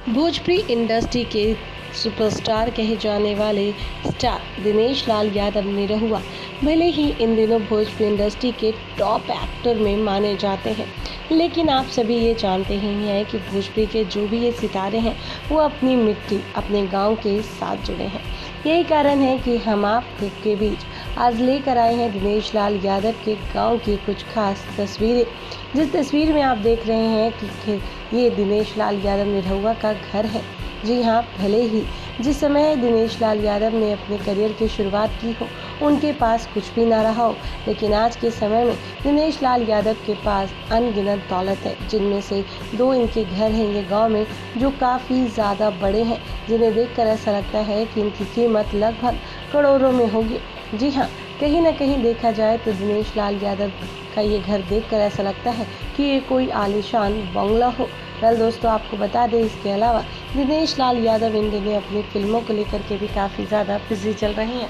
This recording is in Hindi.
भोजपुरी इंडस्ट्री के सुपरस्टार कहे जाने वाले स्टार दिनेश लाल यादव निरहुआ भले ही इन दिनों भोजपुरी इंडस्ट्री के टॉप एक्टर में माने जाते हैं, लेकिन आप सभी ये जानते ही हैं कि भोजपुरी के जो भी ये सितारे हैं वो अपनी मिट्टी, अपने गांव के साथ जुड़े हैं। यही कारण है कि हम आपके बीच आज लेकर आए हैं दिनेश लाल यादव के गांव की कुछ खास तस्वीरें। जिस तस्वीर में आप देख रहे हैं कि ये दिनेश लाल यादव निरहुआ का घर है। जी हाँ, भले ही जिस समय दिनेश लाल यादव ने अपने करियर की शुरुआत की हो उनके पास कुछ भी ना रहा हो, लेकिन आज के समय में दिनेश लाल यादव के पास अनगिनत दौलत है, जिनमें से 2 इनके घर हैं ये गांव में जो काफ़ी ज़्यादा बड़े हैं, जिन्हें देखकर ऐसा लगता है कि इनकी कीमत लगभग करोड़ों में होगी। जी हाँ, कहीं ना कहीं देखा जाए तो दिनेश लाल यादव का ये घर देखकर ऐसा लगता है कि ये कोई आलीशान बंगला हो। वेल दोस्तों, आपको बता दें इसके अलावा दिनेश लाल यादव इन दिनों अपनी फिल्मों को लेकर के भी काफ़ी ज़्यादा बिजी चल रहे हैं।